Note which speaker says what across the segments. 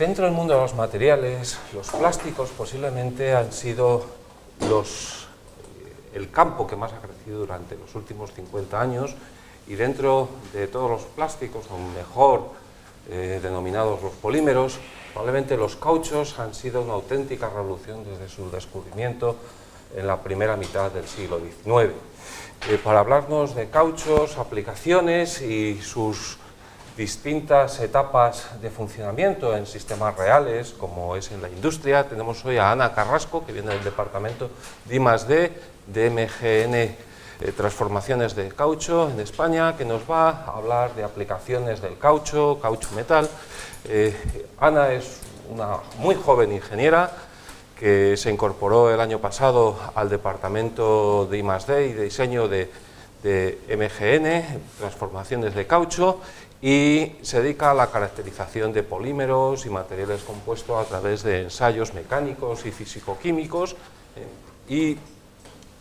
Speaker 1: Dentro del mundo de los materiales, los plásticos posiblemente han sido el campo que más ha crecido durante los últimos 50 años, y dentro de todos los plásticos, o mejor denominados los polímeros, probablemente los cauchos han sido una auténtica revolución desde su descubrimiento en la primera mitad del siglo XIX. Para hablarnos de cauchos, aplicaciones y sus distintas etapas de funcionamiento en sistemas reales, como es en la industria, tenemos hoy a Ana Carrasco, que viene del departamento de I+D de MGN Transformaciones de Caucho en España, que nos va a hablar de aplicaciones del caucho, caucho metal. Ana es una muy joven ingeniera que se incorporó el año pasado al departamento de I+D y de diseño de MGN Transformaciones de Caucho, y se dedica a la caracterización de polímeros y materiales compuestos a través de ensayos mecánicos y físico-químicos, y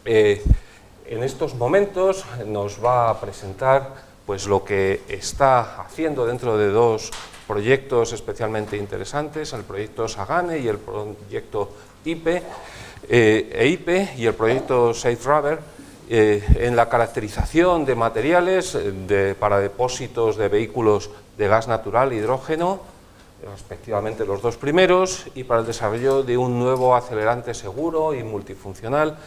Speaker 1: en estos momentos nos va a presentar pues lo que está haciendo dentro de dos proyectos especialmente interesantes, el proyecto Sagane y el proyecto EIPE y el proyecto Safe Rubber, en la caracterización de materiales para depósitos de vehículos de gas natural e hidrógeno, respectivamente los dos primeros, y para el desarrollo de un nuevo acelerante seguro y multifuncional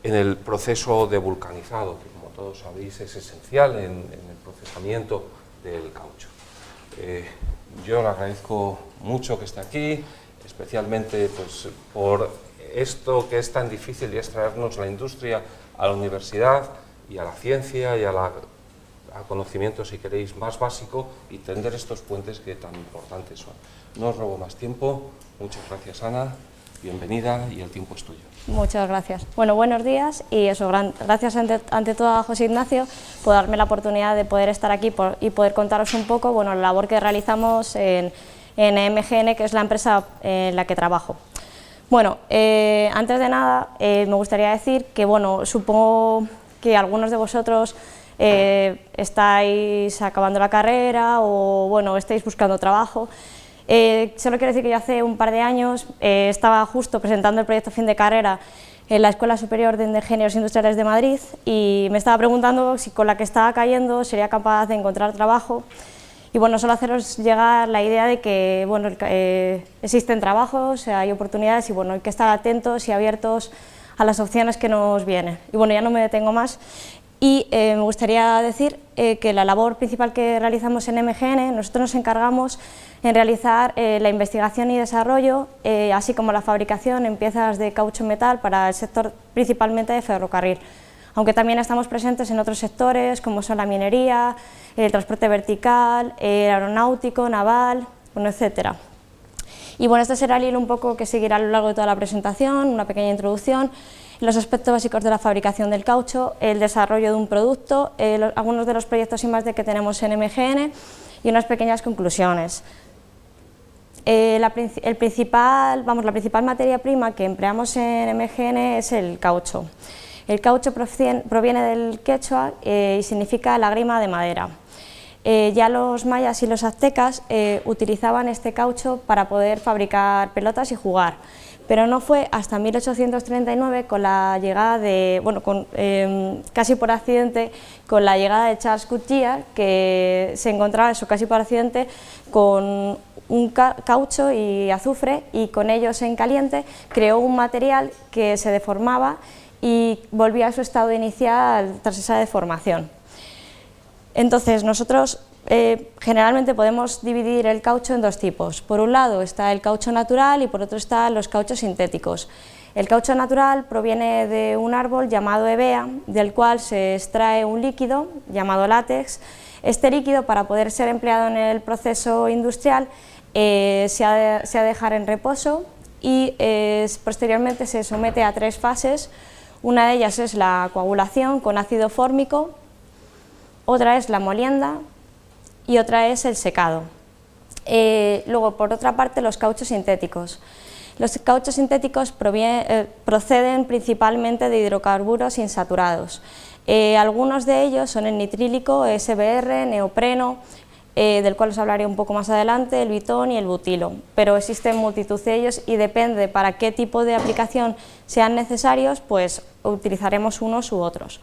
Speaker 1: en el proceso de vulcanizado, que como todos sabéis es esencial en el procesamiento del caucho. Yo le agradezco mucho que esté aquí, especialmente pues, por esto que es tan difícil, y es traernos la industria a la universidad y a la ciencia y a conocimiento, si queréis, más básico, y tender estos puentes que tan importantes son. No os robo más tiempo. Muchas gracias, Ana. Bienvenida, y el tiempo es tuyo.
Speaker 2: Muchas gracias. Bueno, buenos días, y eso, gracias ante todo a José Ignacio por darme la oportunidad de poder estar aquí y poder contaros un poco, bueno, la labor que realizamos en MGN, que es la empresa en la que trabajo. Bueno, antes de nada me gustaría decir que, bueno, supongo que algunos de vosotros estáis acabando la carrera o, bueno, estáis buscando trabajo. Solo quiero decir que yo hace un par de años estaba justo presentando el proyecto fin de carrera en la Escuela Superior de Ingenieros Industriales de Madrid, y me estaba preguntando si con la que estaba cayendo sería capaz de encontrar trabajo. Y bueno, solo haceros llegar la idea de que, bueno, existen trabajos, hay oportunidades, y bueno, hay que estar atentos y abiertos a las opciones que nos vienen. Y bueno, ya no me detengo más, y me gustaría decir que la labor principal que realizamos en MGN, nosotros nos encargamos en realizar la investigación y desarrollo, así como la fabricación en piezas de caucho metal para el sector principalmente de ferrocarril, aunque también estamos presentes en otros sectores como son la minería, el transporte vertical, el aeronáutico, naval, bueno, etcétera. Y bueno, este será el hilo un poco que seguirá a lo largo de toda la presentación, una pequeña introducción, los aspectos básicos de la fabricación del caucho, el desarrollo de un producto, algunos de los proyectos I+D que tenemos en MGN, y unas pequeñas conclusiones. La principal materia prima que empleamos en MGN es el caucho. El caucho proviene del quechua y significa lágrima de madera. Ya los mayas y los aztecas utilizaban este caucho para poder fabricar pelotas y jugar, pero no fue hasta 1839, con la llegada de, bueno, casi por accidente, con la llegada de Charles Goodyear, que se encontraba, eso casi por accidente, con un caucho y azufre, y con ellos en caliente creó un material que se deformaba y volvía a su estado inicial tras esa deformación. Entonces, nosotros generalmente podemos dividir el caucho en dos tipos. Por un lado está el caucho natural y por otro están los cauchos sintéticos. El caucho natural proviene de un árbol llamado hevea, del cual se extrae un líquido llamado látex. Este líquido, para poder ser empleado en el proceso industrial, se ha de dejar en reposo, y posteriormente se somete a 3 fases. Una de ellas es la coagulación con ácido fórmico, otra es la molienda y otra es el secado. Luego, por otra parte, los cauchos sintéticos. Los cauchos sintéticos proceden principalmente de hidrocarburos insaturados. Algunos de ellos son el nitrílico, SBR, neopreno, del cual os hablaré un poco más adelante, el bitón y el butilo, pero existen multitud de ellos y depende para qué tipo de aplicación sean necesarios, pues utilizaremos unos u otros.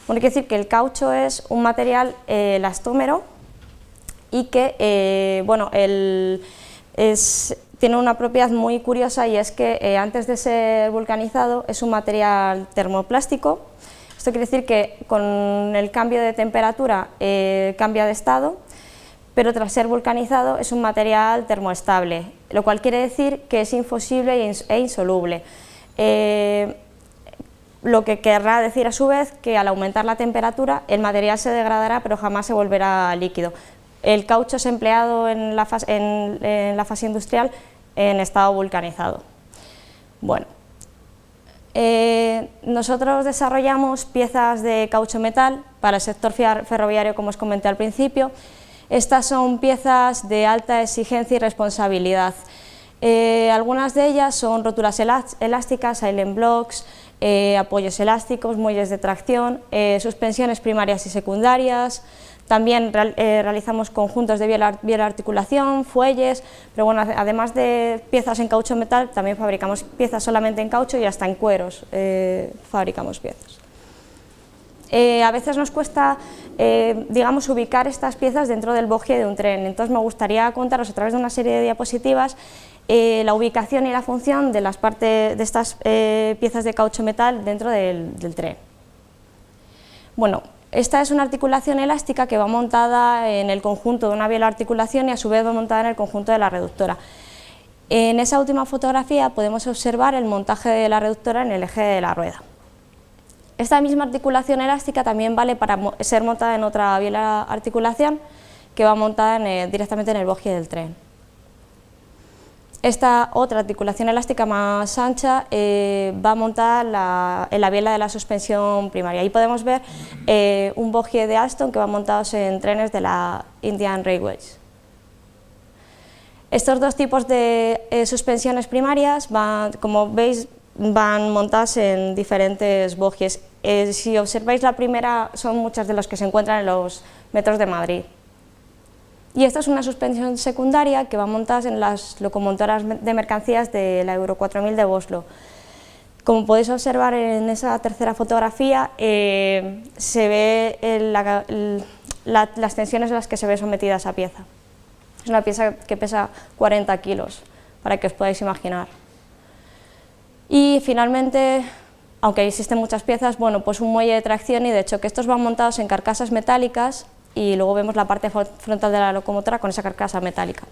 Speaker 2: Bueno, hay que decir que el caucho es un material elastómero y que tiene una propiedad muy curiosa, y es que antes de ser vulcanizado es un material termoplástico. Esto quiere decir que con el cambio de temperatura cambia de estado, pero tras ser vulcanizado es un material termoestable, lo cual quiere decir que es infusible e insoluble. Lo que querrá decir a su vez que al aumentar la temperatura el material se degradará, pero jamás se volverá líquido. El caucho es empleado en la fase industrial en estado vulcanizado. Bueno, nosotros desarrollamos piezas de caucho metal para el sector ferroviario, como os comenté al principio. Estas son piezas de alta exigencia y responsabilidad. Algunas de ellas son rótulas elásticas, island blocks, apoyos elásticos, muelles de tracción, suspensiones primarias y secundarias. También realizamos conjuntos de bielarticulación, fuelles, pero bueno, además de piezas en caucho metal, también fabricamos piezas solamente en caucho y hasta en cueros fabricamos piezas. A veces nos cuesta, digamos, ubicar estas piezas dentro del bogie de un tren, entonces me gustaría contaros a través de una serie de diapositivas la ubicación y la función de las partes de estas piezas de caucho metal dentro del tren. Bueno, esta es una articulación elástica que va montada en el conjunto de una bielarticulación y a su vez va montada en el conjunto de la reductora. En esa última fotografía podemos observar el montaje de la reductora en el eje de la rueda. Esta misma articulación elástica también vale para ser montada en otra bielarticulación que va montada directamente en el bogie del tren. Esta otra articulación elástica más ancha va montada en la biela de la suspensión primaria. Ahí podemos ver un bogie de Alstom que va montados en trenes de la Indian Railways. Estos dos tipos de suspensiones primarias, como veis, van montadas en diferentes bogies. Si observáis la primera, son muchas de las que se encuentran en los metros de Madrid. Y esta es una suspensión secundaria que va montada en las locomotoras de mercancías de la Euro 4000 de Oslo. Como podéis observar en esa tercera fotografía, se ve las tensiones a las que se ve sometida esa pieza. Es una pieza que pesa 40 kilos, para que os podáis imaginar. Y finalmente, aunque existen muchas piezas, bueno, pues un muelle de tracción y de choque. Estos van montados en carcasas metálicas y luego vemos la parte frontal de la locomotora con esa carcasa metálica.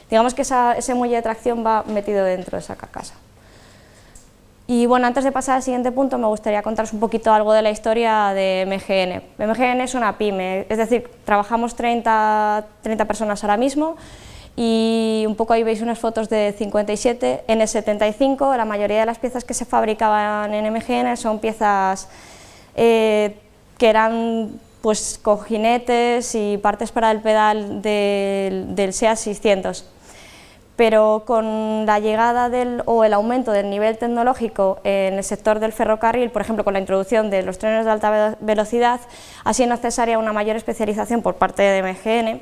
Speaker 2: Digamos que ese muelle de tracción va metido dentro de esa carcasa. Y bueno, antes de pasar al siguiente punto, me gustaría contaros un poquito algo de la historia de MGN. MGN es una pyme, es decir, trabajamos 30 personas ahora mismo, y un poco ahí veis unas fotos de 57. En el 75 la mayoría de las piezas que se fabricaban en MGN son piezas que eran pues cojinetes y partes para el pedal del SEAT 600. Pero con la llegada o el aumento del nivel tecnológico en el sector del ferrocarril, por ejemplo con la introducción de los trenes de alta velocidad, ha sido necesaria una mayor especialización por parte de MGN.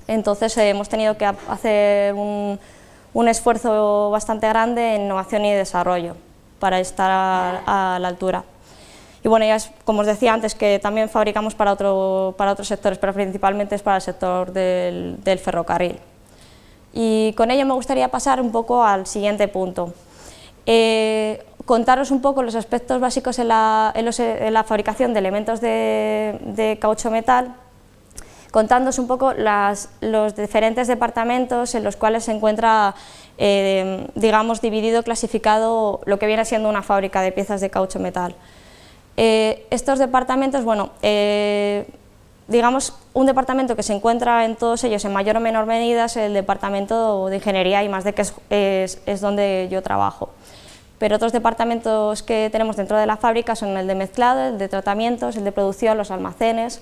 Speaker 2: Entonces hemos tenido que hacer un esfuerzo bastante grande en innovación y desarrollo para estar a la altura. Y bueno, ya como os decía antes, que también fabricamos para otros sectores, pero principalmente es para el sector del ferrocarril. Y con ello me gustaría pasar un poco al siguiente punto. Contaros un poco los aspectos básicos en la fabricación de elementos de caucho metal, contándoos un poco los diferentes departamentos en los cuales se encuentra, digamos, dividido, clasificado lo que viene siendo una fábrica de piezas de caucho metal. Estos departamentos, bueno, digamos, un departamento que se encuentra en todos ellos en mayor o menor medida es el departamento de ingeniería y más de que es donde yo trabajo. Pero otros departamentos que tenemos dentro de la fábrica son el de mezclado, el de tratamientos, el de producción, los almacenes,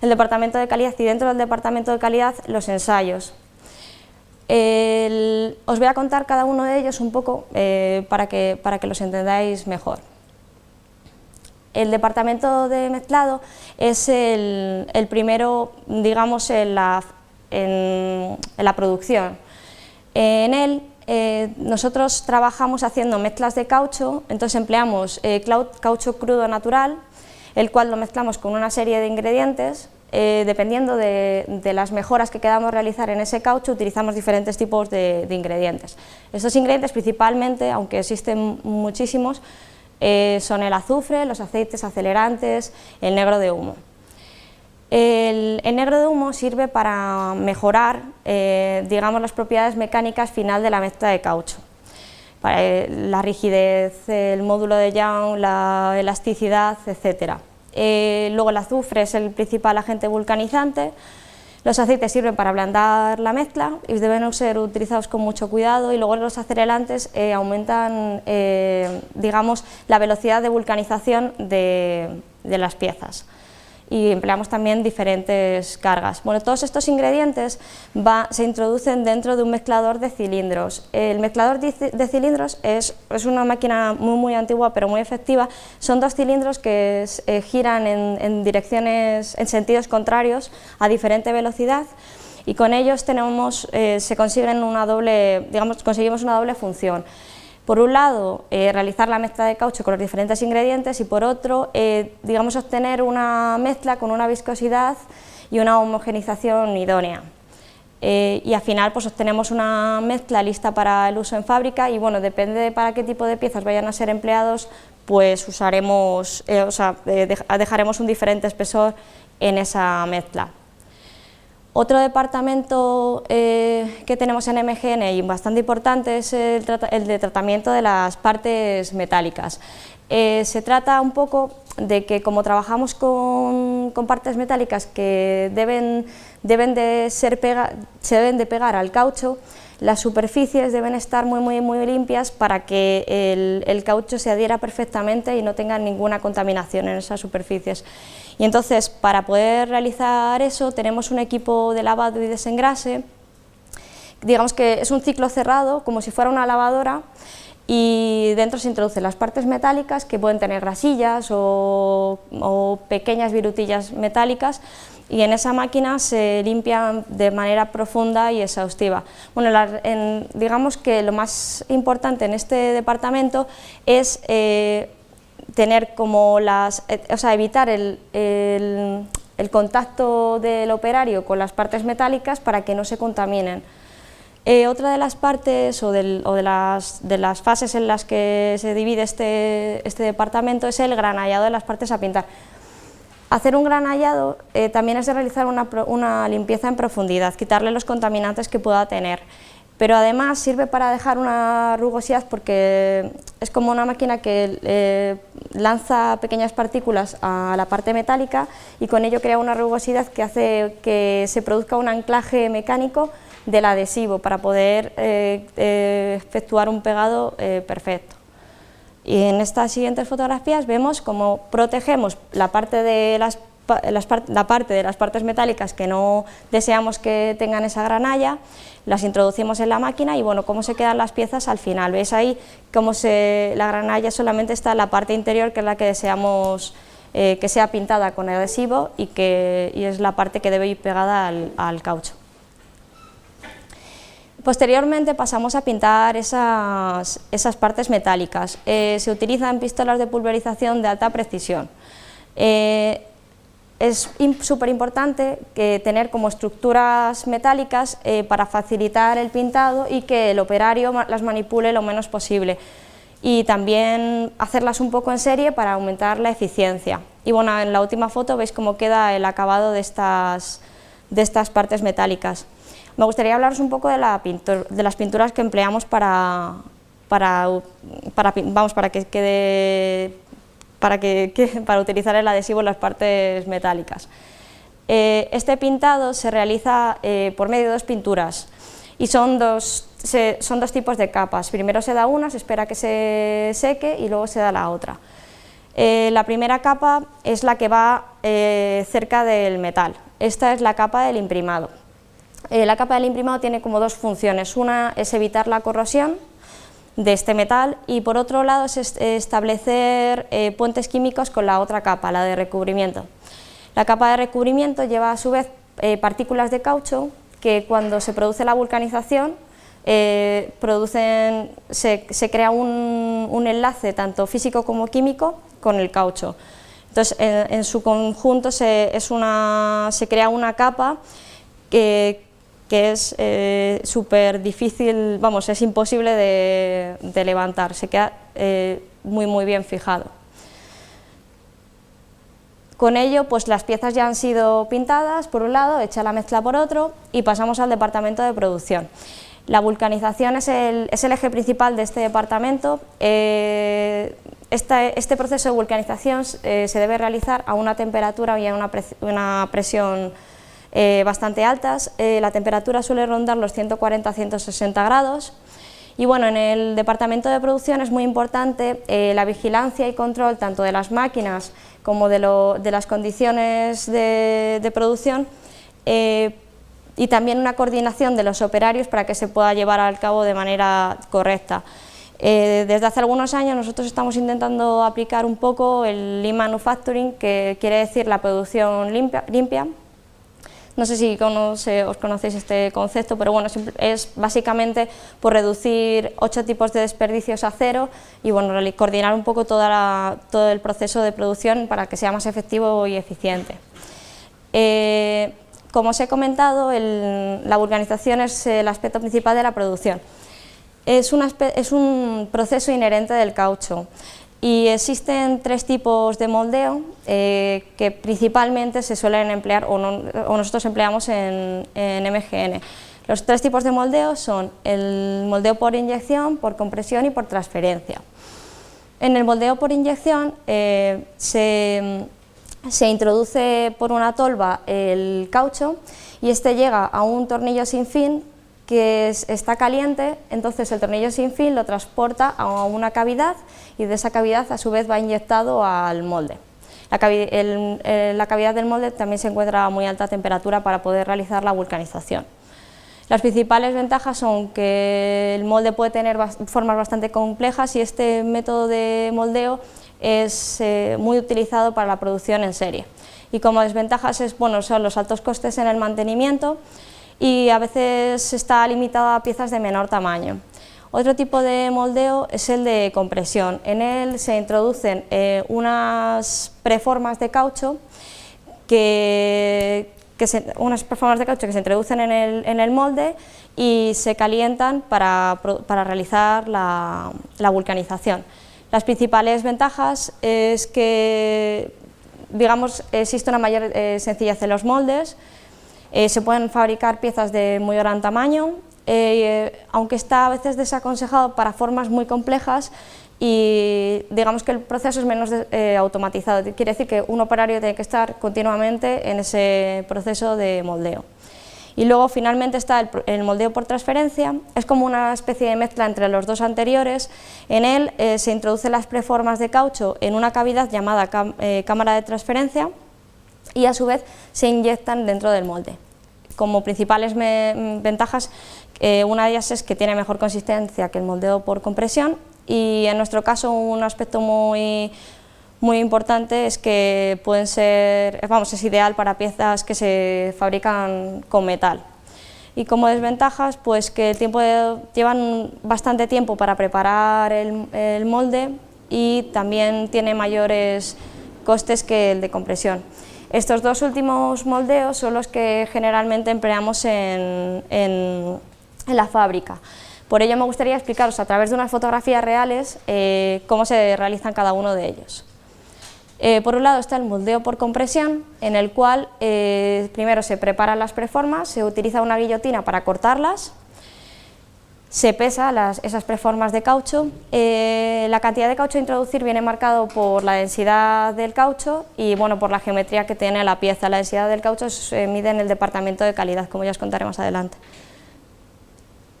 Speaker 2: el departamento de calidad y dentro del departamento de calidad los ensayos. Os voy a contar cada uno de ellos un poco para que los entendáis mejor. El departamento de mezclado es el primero, digamos, en la la producción. En él nosotros trabajamos haciendo mezclas de caucho, entonces empleamos caucho crudo natural, el cual lo mezclamos con una serie de ingredientes. Dependiendo de las mejoras que queramos realizar en ese caucho, utilizamos diferentes tipos de ingredientes. Estos ingredientes principalmente, aunque existen muchísimos, son el azufre, los aceites acelerantes, el negro de humo. El negro de humo sirve para mejorar, digamos, las propiedades mecánicas final de la mezcla de caucho. Para la rigidez, el módulo de Young, la elasticidad, etc. Luego el azufre es el principal agente vulcanizante. Los aceites sirven para ablandar la mezcla y deben ser utilizados con mucho cuidado, y luego los acelerantes aumentan, digamos, la velocidad de vulcanización de las piezas. Y empleamos también diferentes cargas. Bueno, todos estos ingredientes se introducen dentro de un mezclador de cilindros. El mezclador de cilindros es una máquina muy antigua pero muy efectiva. Son dos cilindros que giran en sentidos contrarios a diferente velocidad, y con ellos conseguimos una doble función. Por un lado, realizar la mezcla de caucho con los diferentes ingredientes, y por otro, digamos, obtener una mezcla con una viscosidad y una homogenización idónea. Y al final pues obtenemos una mezcla lista para el uso en fábrica, y bueno, depende de para qué tipo de piezas vayan a ser empleados, pues dejaremos un diferente espesor en esa mezcla. Otro departamento que tenemos en MGN y bastante importante es el de tratamiento de las partes metálicas. Se trata un poco de que, como trabajamos con partes metálicas que se deben de pegar al caucho, las superficies deben estar muy limpias para que el caucho se adhiera perfectamente y no tenga ninguna contaminación en esas superficies. Y entonces, para poder realizar eso, tenemos un equipo de lavado y desengrase. Digamos que es un ciclo cerrado, como si fuera una lavadora, y dentro se introducen las partes metálicas, que pueden tener grasillas o pequeñas virutillas metálicas, y en esa máquina se limpian de manera profunda y exhaustiva. Bueno, digamos que lo más importante en este departamento es tener como evitar el contacto del operario con las partes metálicas para que no se contaminen. Otra de las partes de las fases en las que se divide este departamento es el granallado de las partes a pintar. Hacer un granallado también es de realizar una limpieza en profundidad, quitarle los contaminantes que pueda tener, pero además sirve para dejar una rugosidad, porque es como una máquina que lanza pequeñas partículas a la parte metálica, y con ello crea una rugosidad que hace que se produzca un anclaje mecánico del adhesivo para poder efectuar un pegado perfecto. Y en estas siguientes fotografías vemos cómo protegemos la parte de las partes metálicas que no deseamos que tengan esa granalla, las introducimos en la máquina, y bueno, cómo se quedan las piezas al final. Veis ahí cómo la granalla solamente está en la parte interior, que es la que deseamos que sea pintada con adhesivo, y es la parte que debe ir pegada al caucho. Posteriormente pasamos a pintar esas partes metálicas. Se utilizan pistolas de pulverización de alta precisión. Es súper importante tener como estructuras metálicas para facilitar el pintado y que el operario las manipule lo menos posible, y también hacerlas un poco en serie para aumentar la eficiencia. Y bueno, en la última foto veis cómo queda el acabado de estas partes metálicas. Me gustaría hablaros un poco de las pinturas que empleamos para utilizar el adhesivo en las partes metálicas. Este pintado se realiza por medio de dos pinturas, y son dos tipos de capas. Primero se da una, se espera que se seque, y luego se da la otra. La primera capa es la que va cerca del metal. Esta es la capa del imprimado. La capa del imprimado tiene como dos funciones. Una es evitar la corrosión de este metal, y por otro lado es establecer puentes químicos con la otra capa, la de recubrimiento. La capa de recubrimiento lleva a su vez partículas de caucho que cuando se produce la vulcanización se crea un enlace tanto físico como químico con el caucho. Entonces, en su conjunto se crea una capa que es súper difícil, vamos, es imposible de levantar, se queda muy bien fijado. Con ello, pues las piezas ya han sido pintadas por un lado, hecha la mezcla por otro, y pasamos al departamento de producción. La vulcanización es el eje principal de este departamento. Este proceso de vulcanización se debe realizar a una temperatura y a una presión bastante altas. La temperatura suele rondar los 140 a 160 grados. Y bueno, en el departamento de producción es muy importante la vigilancia y control tanto de las máquinas como de las condiciones de producción, y también una coordinación de los operarios para que se pueda llevar a cabo de manera correcta. Desde hace algunos años nosotros estamos intentando aplicar un poco el Lean Manufacturing, que quiere decir la producción limpia. No sé si os conocéis este concepto, pero bueno, es básicamente por reducir 8 tipos de desperdicios a cero y bueno, coordinar un poco todo el proceso de producción para que sea más efectivo y eficiente. Como os he comentado, la vulcanización es el aspecto principal de la producción. Es un proceso inherente del caucho. Y existen 3 tipos de moldeo que principalmente se suelen emplear o nosotros empleamos en MGN. Los 3 tipos de moldeo son el moldeo por inyección, por compresión y por transferencia. En el moldeo por inyección se introduce por una tolva el caucho y este llega a un tornillo sin fin que está caliente, entonces el tornillo sin fin lo transporta a una cavidad y de esa cavidad a su vez va inyectado al molde. La cavidad del molde también se encuentra a muy alta temperatura para poder realizar la vulcanización. Las principales ventajas son que el molde puede tener formas bastante complejas y este método de moldeo es muy utilizado para la producción en serie. Y como desventajas son los altos costes en el mantenimiento y a veces está limitado a piezas de menor tamaño. Otro tipo de moldeo es el de compresión. En él se introducen unas preformas de caucho que se introducen en el molde y se calientan para realizar la vulcanización. Las principales ventajas es que, digamos, existe una mayor sencillez en los moldes. Se pueden fabricar piezas de muy gran tamaño, aunque está a veces desaconsejado para formas muy complejas y digamos que el proceso es menos automatizado, quiere decir que un operario tiene que estar continuamente en ese proceso de moldeo. Y luego finalmente está el moldeo por transferencia, es como una especie de mezcla entre los dos anteriores. En él se introducen las preformas de caucho en una cavidad llamada cámara de transferencia y a su vez se inyectan dentro del molde. Como principales ventajas, una de ellas es que tiene mejor consistencia que el moldeo por compresión y en nuestro caso un aspecto muy importante es que es ideal para piezas que se fabrican con metal. Y como desventajas, pues que llevan bastante tiempo para preparar el molde y también tiene mayores costes que el de compresión. Estos dos últimos moldeos son los que generalmente empleamos en la fábrica. Por ello me gustaría explicaros a través de unas fotografías reales cómo se realizan cada uno de ellos. Por un lado está el moldeo por compresión, en el cual primero se preparan las preformas, se utiliza una guillotina para cortarlas, se pesa esas preformas de caucho, la cantidad de caucho a introducir viene marcado por la densidad del caucho y por la geometría que tiene la pieza. La densidad del caucho se mide en el departamento de calidad, como ya os contaré más adelante.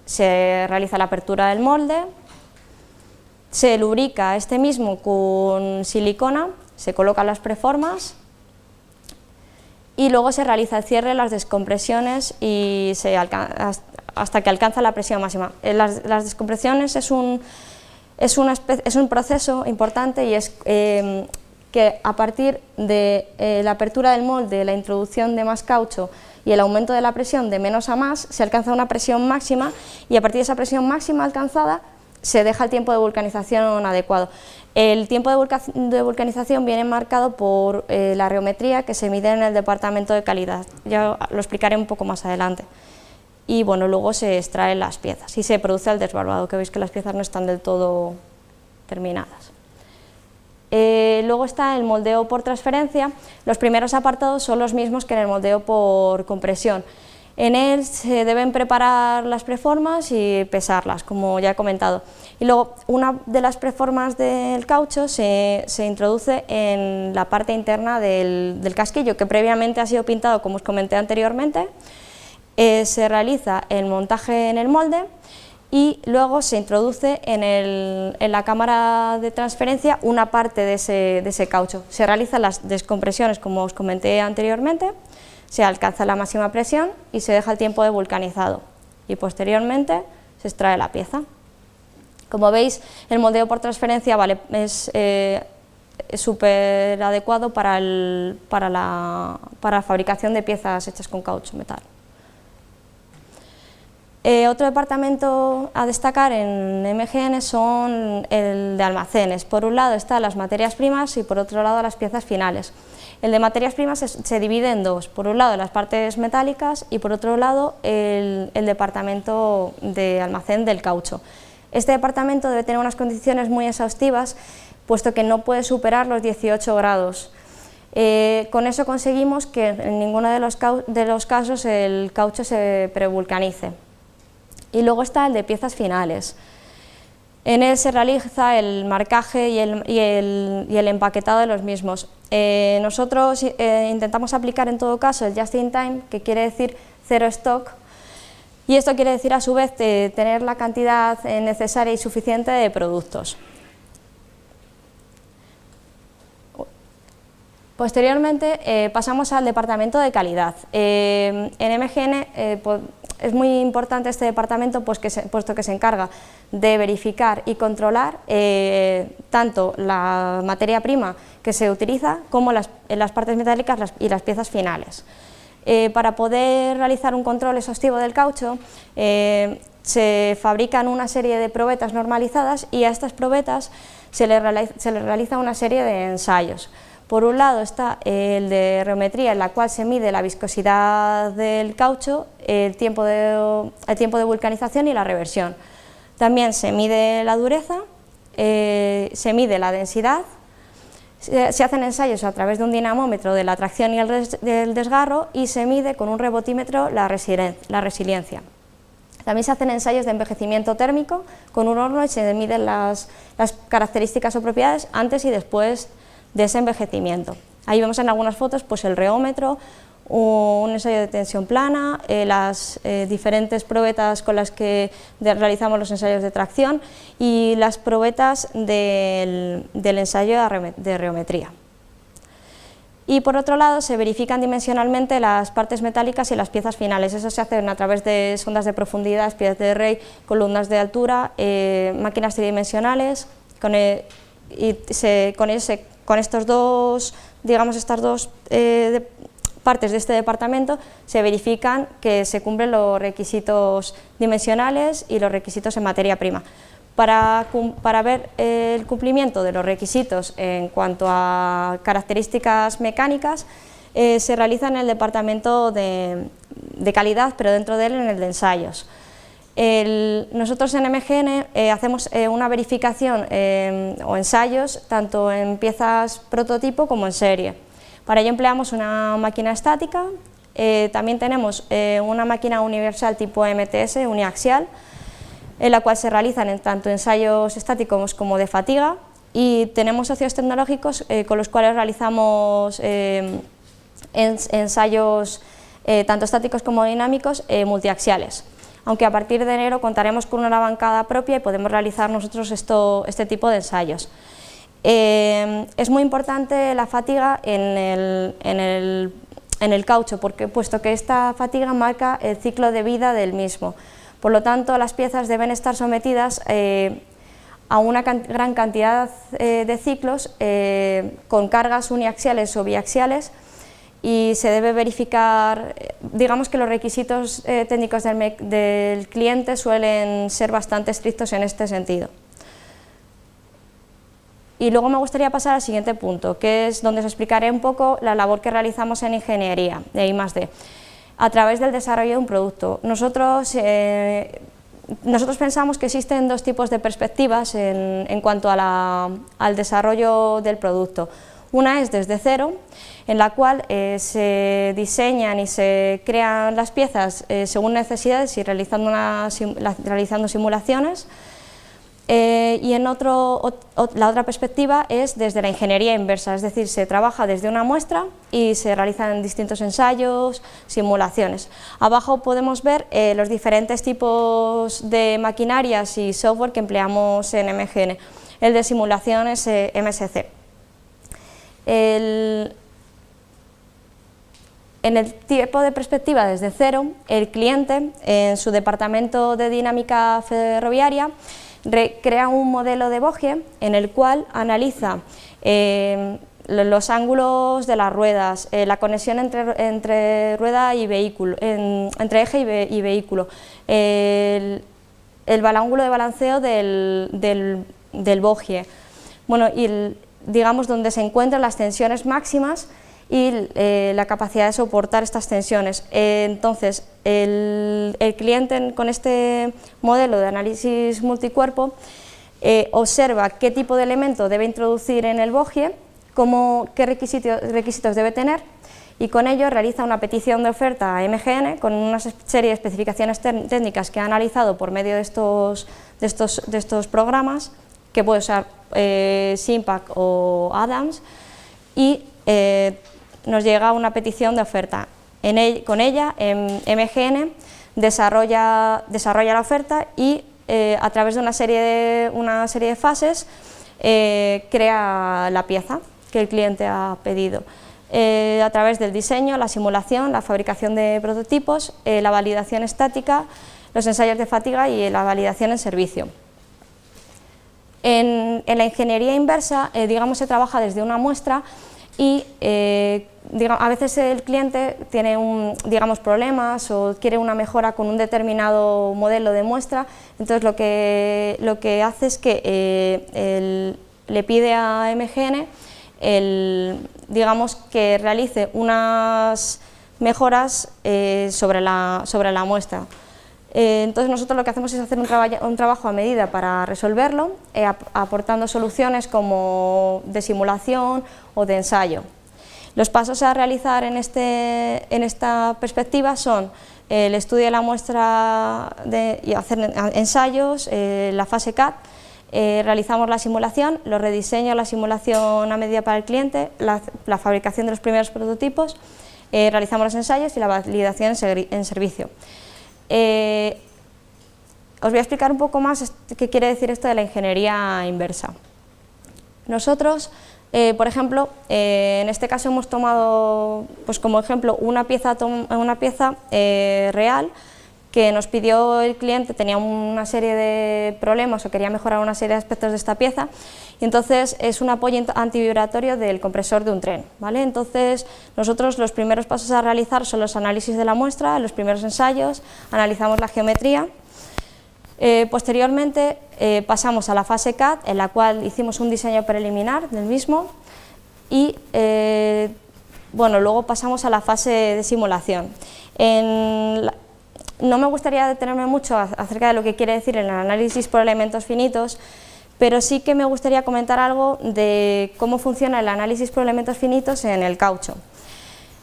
Speaker 2: Se realiza la apertura del molde, se lubrica este mismo con silicona, se colocan las preformas y luego se realiza el cierre, las descompresiones y hasta que alcanza la presión máxima. Las descompresiones es un proceso importante y es que a partir de la apertura del molde, la introducción de más caucho y el aumento de la presión de menos a más, se alcanza una presión máxima y a partir de esa presión máxima alcanzada se deja el tiempo de vulcanización adecuado. El tiempo de vulcanización viene marcado por la reometría que se mide en el departamento de calidad, ya lo explicaré un poco más adelante. Y bueno, luego se extraen las piezas y se produce el desbarbado, que veis que las piezas no están del todo terminadas. Luego está el moldeo por transferencia. Los primeros apartados son los mismos que en el moldeo por compresión. En él se deben preparar las preformas y pesarlas, como ya he comentado. Y luego una de las preformas del caucho se introduce en la parte interna del casquillo, que previamente ha sido pintado, como os comenté anteriormente. Se realiza el montaje en el molde y luego se introduce en la cámara de transferencia una parte de ese caucho. Se realizan las descompresiones, como os comenté anteriormente, se alcanza la máxima presión y se deja el tiempo de vulcanizado y posteriormente se extrae la pieza. Como veis, el moldeo por transferencia es súper adecuado para la fabricación de piezas hechas con caucho metal. Otro departamento a destacar en MGN son el de almacenes. Por un lado están las materias primas y por otro lado las piezas finales. El de materias primas se divide en dos, por un lado las partes metálicas y por otro lado el departamento de almacén del caucho. Este departamento debe tener unas condiciones muy exhaustivas, puesto que no puede superar los 18 grados. Con eso conseguimos que en ninguno de los casos el caucho se prevulcanice. Y luego está el de piezas finales. En él se realiza el marcaje y el empaquetado de los mismos. Nosotros intentamos aplicar en todo caso el just in time, que quiere decir cero stock, y esto quiere decir a su vez tener la cantidad necesaria y suficiente de productos. Posteriormente pasamos al departamento de calidad. En MGN es muy importante este departamento puesto que se encarga de verificar y controlar tanto la materia prima que se utiliza como las partes metálicas y las piezas finales. Para poder realizar un control exhaustivo del caucho se fabrican una serie de probetas normalizadas y a estas probetas se le realiza una serie de ensayos. Por un lado está el de reometría, en la cual se mide la viscosidad del caucho, el tiempo de vulcanización y la reversión. También se mide la dureza, se mide la densidad, se hacen ensayos a través de un dinamómetro de la tracción y el desgarro y se mide con un rebotímetro la resiliencia. También se hacen ensayos de envejecimiento térmico con un horno y se miden las características o propiedades antes y después de ese envejecimiento. Ahí vemos en algunas fotos pues el reómetro, un ensayo de tensión plana, las diferentes probetas con las que realizamos los ensayos de tracción y las probetas del ensayo de reometría. Y por otro lado se verifican dimensionalalmente las partes metálicas y las piezas finales. Eso se hace a través de sondas de profundidad, espías de Rey, columnas de altura, máquinas tridimensionales, con estos dos, digamos, estas dos partes de este departamento se verifican que se cumplen los requisitos dimensionales y los requisitos en materia prima. Para ver el cumplimiento de los requisitos en cuanto a características mecánicas se realiza en el departamento de calidad, pero dentro de él en el de ensayos. Nosotros en MGN hacemos una verificación o ensayos tanto en piezas prototipo como en serie. Para ello empleamos una máquina estática, también tenemos una máquina universal tipo MTS, uniaxial, en la cual se realizan tanto ensayos estáticos como de fatiga, y tenemos socios tecnológicos con los cuales realizamos ensayos tanto estáticos como dinámicos multiaxiales. Aunque a partir de enero contaremos con una bancada propia y podemos realizar nosotros este tipo de ensayos. Es muy importante la fatiga en el caucho, puesto que esta fatiga marca el ciclo de vida del mismo. Por lo tanto, las piezas deben estar sometidas a una gran cantidad de ciclos con cargas uniaxiales o biaxiales, y se debe verificar, digamos que los requisitos técnicos del cliente suelen ser bastante estrictos en este sentido. Y luego me gustaría pasar al siguiente punto, que es donde os explicaré un poco la labor que realizamos en ingeniería de I+D, a través del desarrollo de un producto. Nosotros pensamos que existen dos tipos de perspectivas en cuanto al desarrollo del producto. Una es desde cero, en la cual se diseñan y se crean las piezas según necesidades y realizando simulaciones. Y la otra perspectiva es desde la ingeniería inversa, es decir, se trabaja desde una muestra y se realizan distintos ensayos, simulaciones. Abajo podemos ver los diferentes tipos de maquinarias y software que empleamos en MGN. El de simulación es MSC. En el tipo de perspectiva desde cero, el cliente, en su departamento de dinámica ferroviaria, crea un modelo de bogie en el cual analiza los ángulos de las ruedas, la conexión entre rueda y vehículo, entre eje y vehículo, el ángulo de balanceo del bogie, bueno, y digamos donde se encuentran las tensiones máximas y la capacidad de soportar estas tensiones. Entonces, el cliente con este modelo de análisis multicuerpo observa qué tipo de elemento debe introducir en el bogie, qué requisitos debe tener, y con ello realiza una petición de oferta a MGN con una serie de especificaciones técnicas que ha analizado por medio de estos programas, que puede usar SIMPAC o Adams, y nos llega una petición de oferta. Con ella, MGN desarrolla la oferta y a través de una serie de fases crea la pieza que el cliente ha pedido. A través del diseño, la simulación, la fabricación de prototipos, la validación estática, los ensayos de fatiga y la validación en servicio. En la ingeniería inversa, digamos, se trabaja desde una muestra y a veces el cliente tiene problemas o quiere una mejora con un determinado modelo de muestra, entonces lo que hace es que le pide a MGN digamos que realice unas mejoras sobre la muestra. Entonces nosotros lo que hacemos es hacer un trabajo a medida para resolverlo, aportando soluciones como de simulación o de ensayo. Los pasos a realizar en esta perspectiva son el estudio de la muestra y hacer ensayos, la fase CAD, realizamos la simulación, los rediseños, la simulación a medida para el cliente, la fabricación de los primeros prototipos, realizamos los ensayos y la validación en servicio. Os voy a explicar un poco más qué quiere decir esto de la ingeniería inversa. Nosotros, por ejemplo, en este caso hemos tomado como ejemplo una pieza real que nos pidió el cliente, tenía una serie de problemas o quería mejorar una serie de aspectos de esta pieza, y entonces es un apoyo antivibratorio del compresor de un tren, ¿vale? Entonces nosotros los primeros pasos a realizar son los análisis de la muestra, los primeros ensayos, analizamos la geometría. Posteriormente pasamos a la fase CAD, en la cual hicimos un diseño preliminar del mismo, y luego pasamos a la fase de simulación. No me gustaría detenerme mucho acerca de lo que quiere decir el análisis por elementos finitos, pero sí que me gustaría comentar algo de cómo funciona el análisis por elementos finitos en el caucho.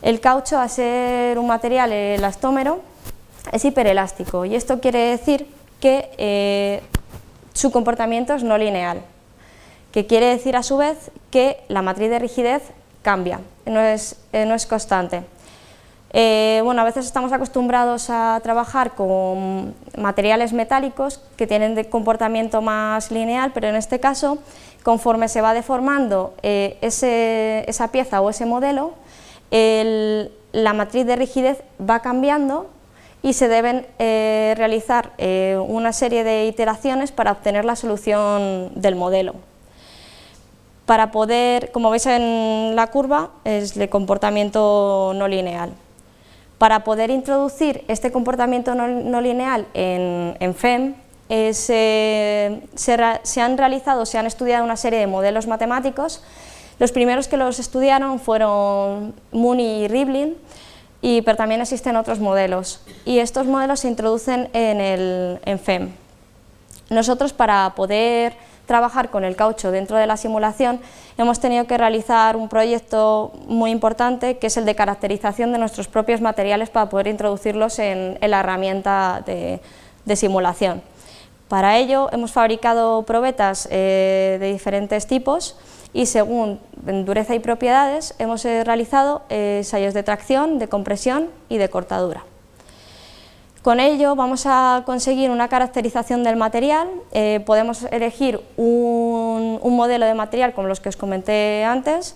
Speaker 2: El caucho, al ser un material elastómero, es hiperelástico, y esto quiere decir que su comportamiento es no lineal, que quiere decir a su vez que la matriz de rigidez cambia, no es constante. A veces estamos acostumbrados a trabajar con materiales metálicos que tienen de comportamiento más lineal, pero en este caso, conforme se va deformando esa pieza o ese modelo, la matriz de rigidez va cambiando y se deben realizar una serie de iteraciones para obtener la solución del modelo. para poder, como veis en la curva, es de comportamiento no lineal. Para poder introducir este comportamiento no lineal en FEM, se han estudiado una serie de modelos matemáticos. Los primeros que los estudiaron fueron Mooney y Rivlin, pero también existen otros modelos, y estos modelos se introducen en FEM. Nosotros, para poder trabajar con el caucho dentro de la simulación, hemos tenido que realizar un proyecto muy importante, que es el de caracterización de nuestros propios materiales para poder introducirlos en la herramienta de simulación. Para ello hemos fabricado probetas de diferentes tipos, y según dureza y propiedades hemos realizado ensayos de tracción, de compresión y de cortadura. Con ello vamos a conseguir una caracterización del material. Podemos elegir un modelo de material como los que os comenté antes.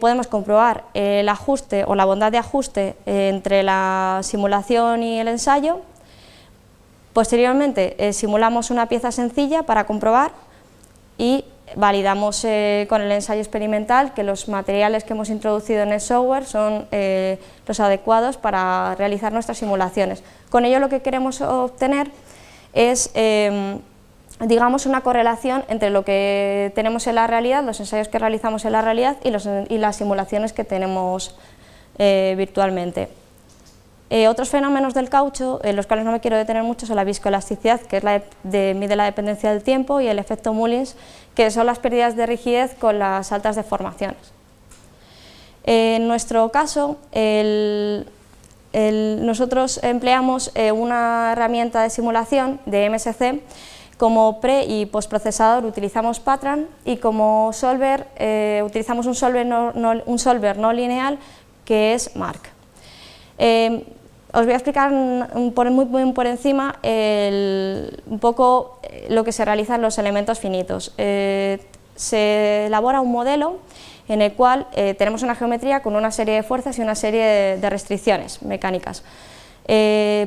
Speaker 2: Podemos comprobar el ajuste o la bondad de ajuste entre la simulación y el ensayo. Posteriormente simulamos una pieza sencilla para comprobar y validamos con el ensayo experimental que los materiales que hemos introducido en el software son los adecuados para realizar nuestras simulaciones. Con ello lo que queremos obtener es, digamos, una correlación entre lo que tenemos en la realidad, los ensayos que realizamos en la realidad y las simulaciones que tenemos virtualmente. Otros fenómenos del caucho, en los cuales no me quiero detener mucho, son la viscoelasticidad, que es mide la dependencia del tiempo, y el efecto Mullins, que son las pérdidas de rigidez con las altas deformaciones. En nuestro caso, nosotros empleamos una herramienta de simulación de MSC. Como pre y postprocesador utilizamos Patran, y como solver utilizamos un solver no lineal, que es MARC. Os voy a explicar muy por encima un poco lo que se realiza en los elementos finitos. Se elabora un modelo en el cual tenemos una geometría con una serie de fuerzas y una serie de restricciones mecánicas.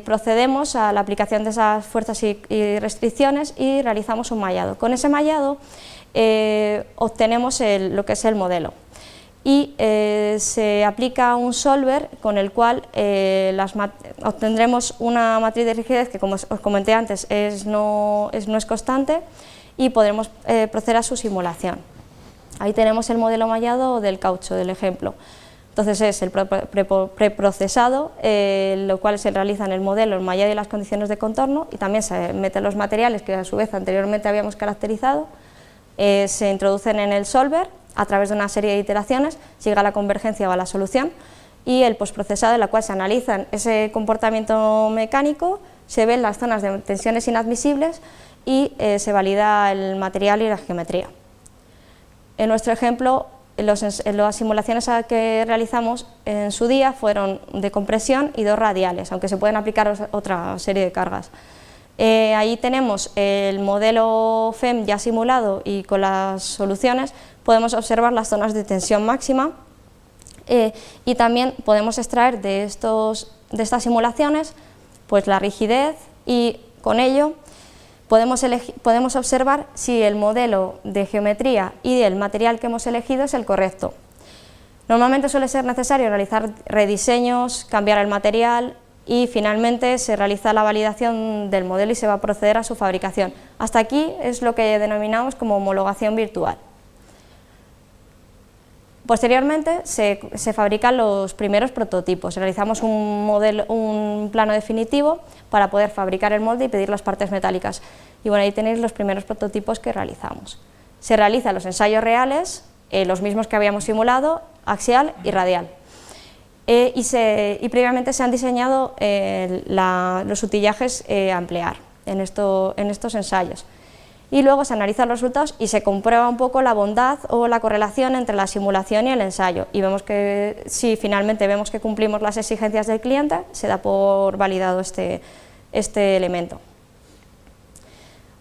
Speaker 2: Procedemos a la aplicación de esas fuerzas y restricciones y realizamos un mallado. Con ese mallado obtenemos lo que es el modelo. Y se aplica un solver con el cual obtendremos una matriz de rigidez que, como os comenté antes, no es constante, y podremos proceder a su simulación. Ahí tenemos el modelo mallado del caucho, del ejemplo. Entonces es el preprocesado, lo cual se realiza en el modelo, el mallado y las condiciones de contorno, y también se meten los materiales que a su vez anteriormente habíamos caracterizado, se introducen en el solver a través de una serie de iteraciones, llega a la convergencia o a la solución, y el postprocesado, en la cual se analizan ese comportamiento mecánico, se ven las zonas de tensiones inadmisibles y se valida el material y la geometría. En nuestro ejemplo, las simulaciones que realizamos en su día fueron de compresión y 2 radiales, aunque se pueden aplicar otra serie de cargas. Ahí tenemos el modelo FEM ya simulado, y con las soluciones podemos observar las zonas de tensión máxima, y también podemos extraer de estas simulaciones pues la rigidez, y con ello podemos observar si el modelo de geometría y el material que hemos elegido es el correcto. Normalmente suele ser necesario realizar rediseños, cambiar el material, y finalmente se realiza la validación del modelo y se va a proceder a su fabricación. Hasta aquí es lo que denominamos como homologación virtual. Posteriormente se fabrican los primeros prototipos, realizamos un plano definitivo para poder fabricar el molde y pedir las partes metálicas. Y bueno, ahí tenéis los primeros prototipos que realizamos. Se realizan los ensayos reales, los mismos que habíamos simulado, axial y radial. Y previamente se han diseñado los utillajes a emplear en estos ensayos. Y luego se analizan los resultados y se comprueba un poco la bondad o la correlación entre la simulación y el ensayo, y vemos que si finalmente vemos que cumplimos las exigencias del cliente, se da por validado este elemento.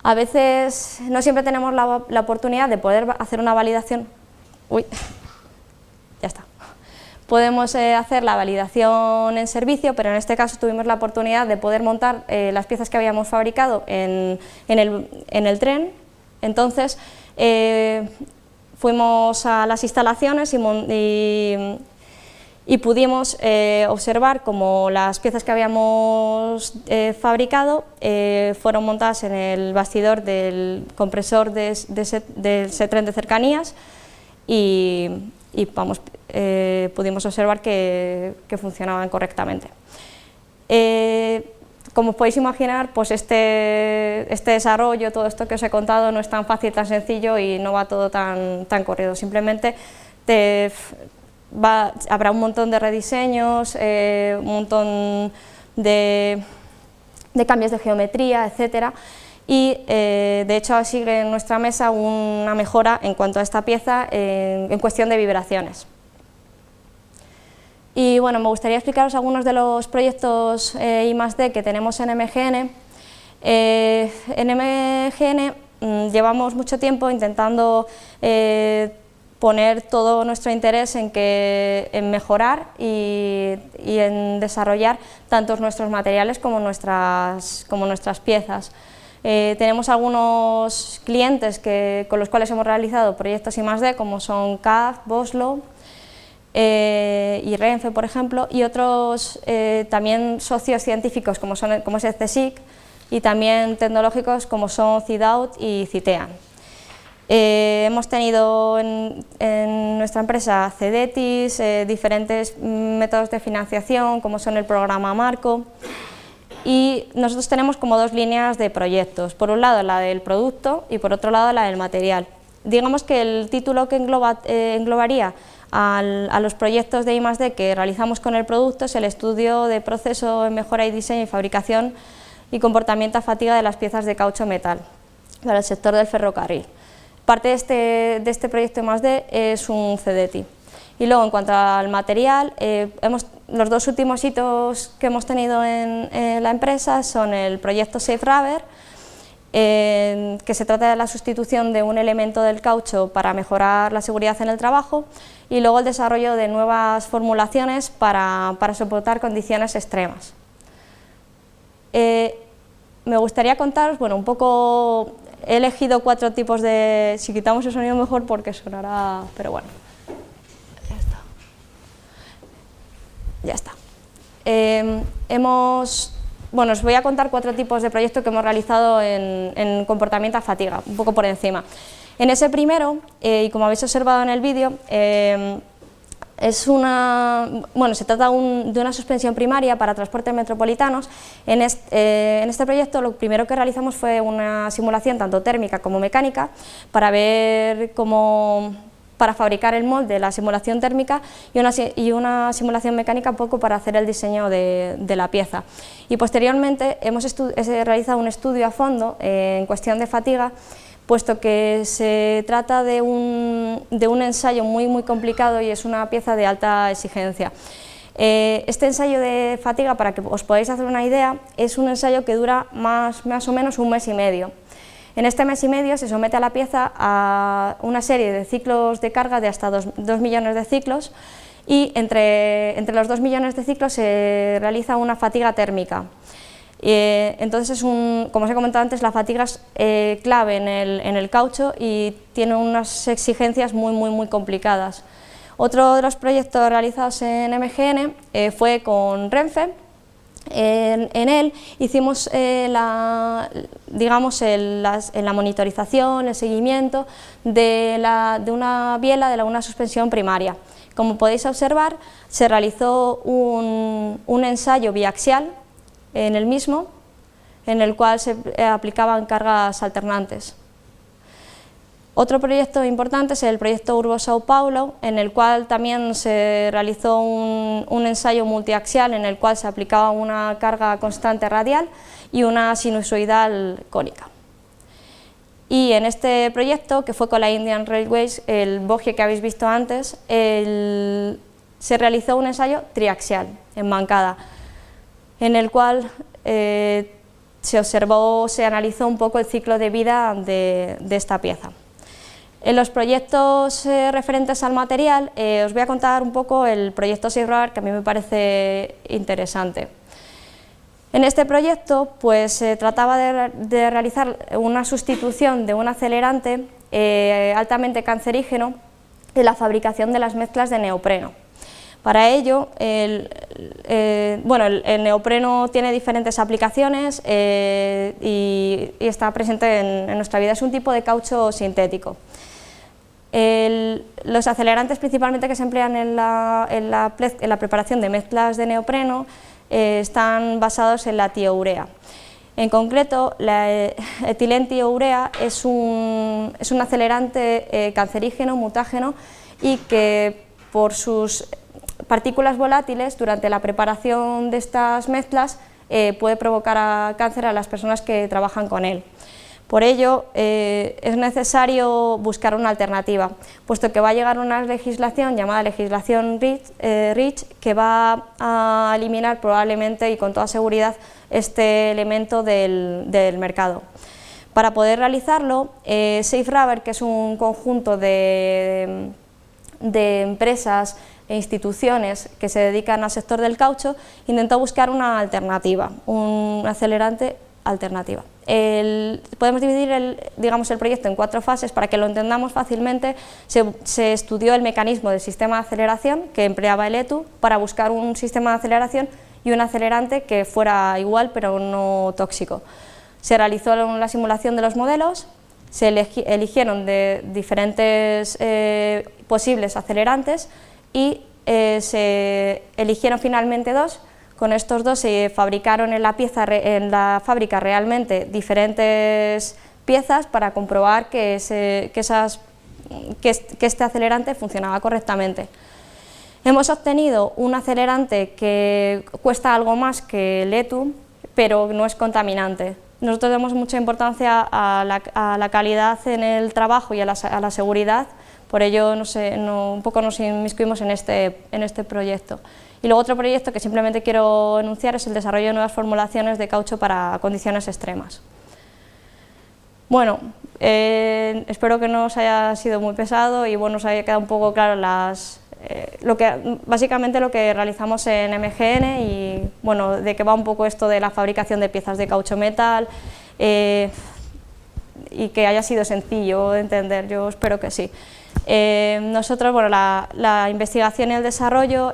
Speaker 2: A veces no siempre tenemos la oportunidad de poder hacer una validación. Uy, ya está. Podemos hacer la validación en servicio, pero en este caso tuvimos la oportunidad de poder montar las piezas que habíamos fabricado en el tren. Entonces fuimos a las instalaciones y pudimos observar cómo las piezas que habíamos fabricado fueron montadas en el bastidor del compresor del tren de cercanías y pudimos observar que funcionaban correctamente. Como os podéis imaginar, pues este desarrollo, todo esto que os he contado, no es tan fácil, tan sencillo y no va todo tan corrido. Simplemente habrá un montón de rediseños, un montón de cambios de geometría, etcétera, y de hecho sigue en nuestra mesa una mejora en cuanto a esta pieza en cuestión de vibraciones. Y bueno, me gustaría explicaros algunos de los proyectos I+D que tenemos en MGN. En MGN llevamos mucho tiempo intentando poner todo nuestro interés en mejorar y en desarrollar tanto nuestros materiales como nuestras piezas. Tenemos algunos clientes con los cuales hemos realizado proyectos I+D, como son CAF, Boslo y Renfe, por ejemplo, y otros también socios científicos como es el CSIC, y también tecnológicos como son CIDAUT y CITEAN. Hemos tenido en nuestra empresa CEDETIS, diferentes métodos de financiación como son el programa Marco, y nosotros tenemos como dos líneas de proyectos, por un lado la del producto y por otro lado la del material. Digamos que el título que englobaría a los proyectos de I+D que realizamos con el producto es el estudio de proceso en mejora y diseño y fabricación y comportamiento a fatiga de las piezas de caucho metal para el sector del ferrocarril. Parte de este proyecto I+D es un CEDETI. Y luego, en cuanto al material, los dos últimos hitos que hemos tenido en la empresa son el proyecto Safe Rubber, que se trata de la sustitución de un elemento del caucho para mejorar la seguridad en el trabajo, y luego el desarrollo de nuevas formulaciones para soportar condiciones extremas. Me gustaría contaros, bueno, un poco, he elegido 4 tipos de, si quitamos el sonido mejor porque sonará, pero bueno, ya está. Bueno, os voy a contar 4 tipos de proyectos que hemos realizado en comportamiento a fatiga, un poco por encima. En ese primero, y como habéis observado en el vídeo, se trata de una suspensión primaria para transportes metropolitanos. En este proyecto lo primero que realizamos fue una simulación tanto térmica como mecánica para fabricar el molde, la simulación térmica, y una simulación mecánica un poco para hacer el diseño de la pieza. Y posteriormente hemos realizado un estudio a fondo en cuestión de fatiga, puesto que se trata de un ensayo muy complicado y es una pieza de alta exigencia. Este ensayo de fatiga, para que os podáis hacer una idea, es un ensayo que dura más o menos 1 mes y medio. En este mes y medio se somete a la pieza a una serie de ciclos de carga de hasta 2 millones de ciclos, y entre los 2 millones de ciclos se realiza una fatiga térmica. Entonces, como os he comentado antes, la fatiga es clave en el caucho y tiene unas exigencias muy complicadas. Otro de los proyectos realizados en MGN fue con Renfe. En él hicimos la monitorización, el seguimiento de una biela, de una suspensión primaria. Como podéis observar, se realizó un ensayo biaxial en el mismo, en el cual se aplicaban cargas alternantes. Otro proyecto importante es el proyecto Urbo-Sao Paulo, en el cual también se realizó un ensayo multiaxial en el cual se aplicaba una carga constante radial y una sinusoidal cónica. Y en este proyecto, que fue con la Indian Railways, el bogie que habéis visto antes, se realizó un ensayo triaxial en bancada, en el cual se analizó un poco el ciclo de vida de esta pieza. En los proyectos referentes al material, os voy a contar un poco el proyecto Safe Rubber, que a mí me parece interesante. En este proyecto, pues, se trataba de realizar una sustitución de un acelerante altamente cancerígeno en la fabricación de las mezclas de neopreno. Para ello, el neopreno tiene diferentes aplicaciones y está presente en nuestra vida. Es un tipo de caucho sintético. Los acelerantes principalmente que se emplean en la preparación de mezclas de neopreno están basados en la tiourea. En concreto, la etilentiourea es un acelerante cancerígeno, mutágeno, y que por sus partículas volátiles durante la preparación de estas mezclas puede provocar cáncer a las personas que trabajan con él. Por ello es necesario buscar una alternativa, puesto que va a llegar una legislación llamada legislación REACH que va a eliminar probablemente y con toda seguridad este elemento del mercado. Para poder realizarlo, Safe Rubber, que es un conjunto de empresas e instituciones que se dedican al sector del caucho, intentó buscar una alternativa, un acelerante alternativa. Podemos dividir el proyecto en 4 fases para que lo entendamos fácilmente. Se estudió el mecanismo del sistema de aceleración que empleaba el ETU para buscar un sistema de aceleración y un acelerante que fuera igual pero no tóxico. Se realizó la simulación de los modelos, se eligieron de diferentes posibles acelerantes y se eligieron finalmente 2. Con estos 2 se fabricaron en la fábrica realmente diferentes piezas para comprobar que este acelerante funcionaba correctamente. Hemos obtenido un acelerante que cuesta algo más que el ETU, pero no es contaminante. Nosotros damos mucha importancia a la calidad en el trabajo y a la seguridad, por ello un poco nos inmiscuimos en este proyecto. Y luego otro proyecto que simplemente quiero enunciar es el desarrollo de nuevas formulaciones de caucho para condiciones extremas. Bueno, espero que no os haya sido muy pesado y bueno, os haya quedado un poco claro básicamente lo que realizamos en MGN y bueno, de qué va un poco esto de la fabricación de piezas de caucho metal y que haya sido sencillo de entender, yo espero que sí. Nosotros, bueno, la investigación y el desarrollo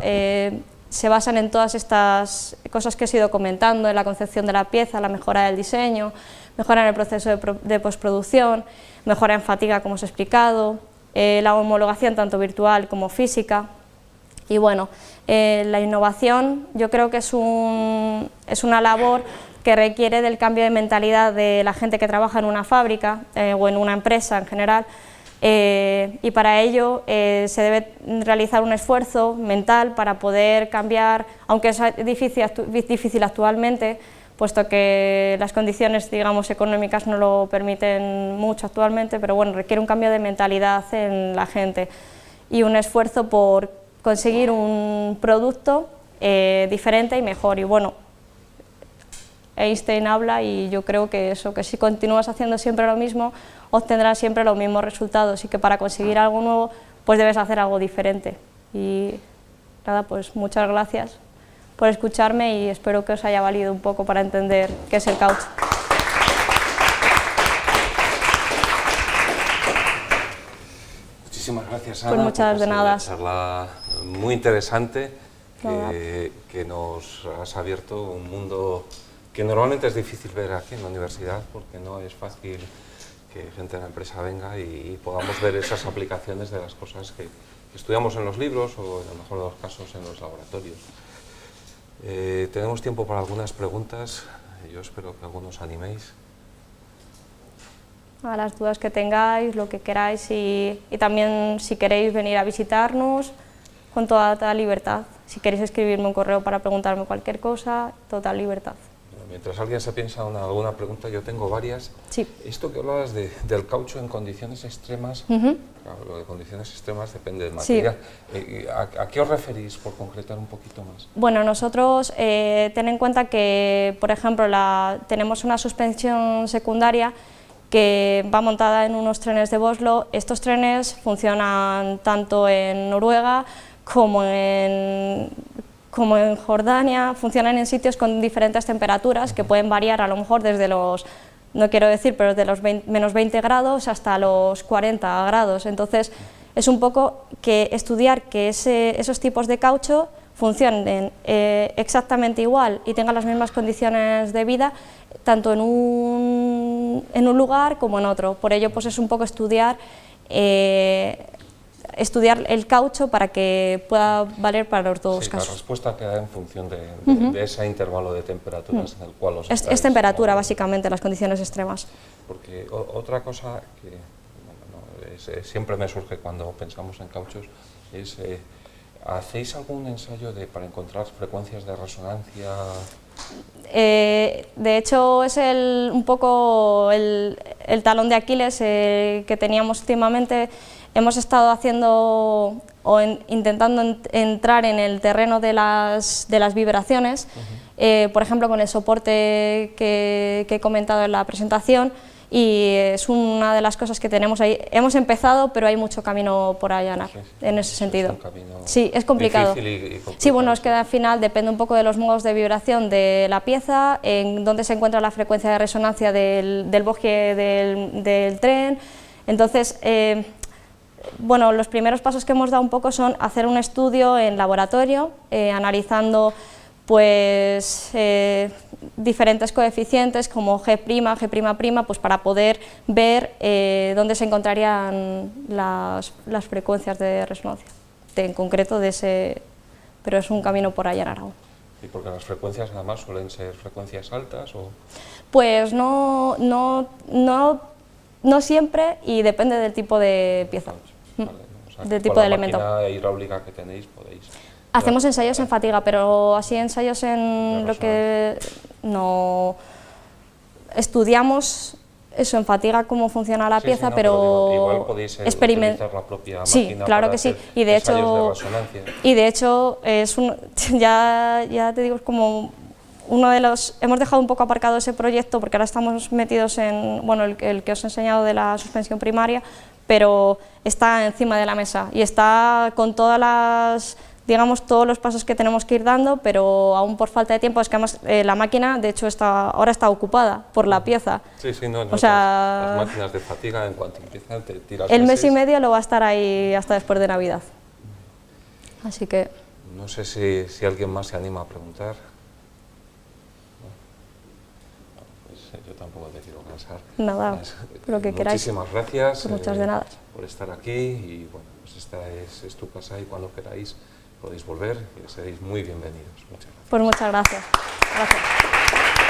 Speaker 2: se basan en todas estas cosas que he ido comentando, en la concepción de la pieza, la mejora del diseño, mejora en el proceso de postproducción, mejora en fatiga, como os he explicado, la homologación tanto virtual como física. Y bueno, la innovación yo creo que es una labor que requiere del cambio de mentalidad de la gente que trabaja en una fábrica o en una empresa en general, y para ello se debe realizar un esfuerzo mental para poder cambiar, aunque es difícil actualmente, puesto que las condiciones, digamos, económicas no lo permiten mucho actualmente, pero bueno, requiere un cambio de mentalidad en la gente y un esfuerzo por conseguir un producto diferente y mejor. Y bueno, Einstein habla y yo creo que si continúas haciendo siempre lo mismo, obtendrás siempre los mismos resultados y que para conseguir algo nuevo, pues debes hacer algo diferente. Y nada, pues muchas gracias por escucharme y espero que os haya valido un poco para entender qué es el caucho.
Speaker 1: Muchísimas gracias, Ana.
Speaker 2: Pues muchas de nada.
Speaker 1: Una charla muy interesante que nos has abierto un mundo que normalmente es difícil ver aquí en la universidad porque no es fácil que gente de la empresa venga y podamos ver esas aplicaciones de las cosas que estudiamos en los libros o en lo mejor de los casos en los laboratorios. Tenemos tiempo para algunas preguntas, yo espero que algunos animéis.
Speaker 2: A las dudas que tengáis, lo que queráis y también si queréis venir a visitarnos con toda libertad. Si queréis escribirme un correo para preguntarme cualquier cosa, total libertad.
Speaker 1: Mientras alguien se piensa alguna pregunta, yo tengo varias.
Speaker 2: Sí.
Speaker 1: Esto que hablabas del caucho en condiciones extremas, claro, lo de condiciones extremas depende del material. Sí. ¿A qué os referís, por concretar un poquito más?
Speaker 2: Bueno, nosotros ten en cuenta que, por ejemplo, tenemos una suspensión secundaria que va montada en unos trenes de Oslo. Estos trenes funcionan tanto en Noruega como en Jordania, funcionan en sitios con diferentes temperaturas que pueden variar a lo mejor desde los no quiero decir, pero de los menos 20 grados hasta los 40 grados. Entonces, es un poco que estudiar que esos tipos de caucho funcionen exactamente igual y tengan las mismas condiciones de vida, tanto en un lugar como en otro. Por ello, pues es un poco estudiar el caucho para que pueda valer para los dos casos.
Speaker 1: La respuesta queda en función de ese intervalo de temperaturas en el cual os estáis.
Speaker 2: Es temperatura, básicamente, las condiciones extremas.
Speaker 1: Porque otra cosa que siempre me surge cuando pensamos en cauchos es, ¿hacéis algún ensayo para encontrar frecuencias de resonancia?
Speaker 2: De hecho, es un poco el talón de Aquiles que teníamos últimamente. Hemos estado haciendo intentando entrar en el terreno de las vibraciones, por ejemplo, con el soporte que he comentado en la presentación, y es una de las cosas que tenemos ahí. Hemos empezado, pero hay mucho camino por allanar, en ese sentido. Sí, es complicado.
Speaker 1: Y
Speaker 2: sí, bueno, es que al final depende un poco de los modos de vibración de la pieza, en dónde se encuentra la frecuencia de resonancia del bogie del tren. Entonces, bueno, los primeros pasos que hemos dado un poco son hacer un estudio en laboratorio, analizando pues diferentes coeficientes como G', G'', pues para poder ver dónde se encontrarían las frecuencias de resonancia, en concreto de ese, pero es un camino por allanar aún.
Speaker 1: ¿Y porque las frecuencias además suelen ser frecuencias altas?
Speaker 2: Pues no siempre, y depende del tipo de pieza,
Speaker 1: vale, o sea,
Speaker 2: del tipo de elemento.
Speaker 1: Con la máquina hidráulica que tenéis podéis...
Speaker 2: Hacemos ensayos en fatiga, pero así ensayos en lo que no estudiamos eso en fatiga cómo funciona la pieza,
Speaker 1: no,
Speaker 2: pero
Speaker 1: igual podéis utilizar la propia máquina
Speaker 2: claro
Speaker 1: para
Speaker 2: que sí,
Speaker 1: hacer
Speaker 2: y de
Speaker 1: ensayos de resonancia.
Speaker 2: Y de hecho es ya te digo, es como uno de los, hemos dejado un poco aparcado ese proyecto porque ahora estamos metidos en, bueno, el que os he enseñado de la suspensión primaria, pero está encima de la mesa y está con todas las, digamos, todos los pasos que tenemos que ir dando, pero aún por falta de tiempo. Es que además la máquina, de hecho, ahora está ocupada por la pieza.
Speaker 1: O sea, las máquinas de fatiga, en cuanto empiezan, te tiras
Speaker 2: el mes y medio lo va a estar ahí hasta después de Navidad. Así que...
Speaker 1: No sé si alguien más se anima a preguntar. Pues yo tampoco te quiero cansar.
Speaker 2: Nada, lo que queráis.
Speaker 1: Muchísimas gracias
Speaker 2: pues muchas de nada.
Speaker 1: Por estar aquí, y bueno, pues esta es tu casa y cuando queráis podéis volver y seréis muy bienvenidos. Muchas gracias.
Speaker 2: Pues muchas gracias. Gracias.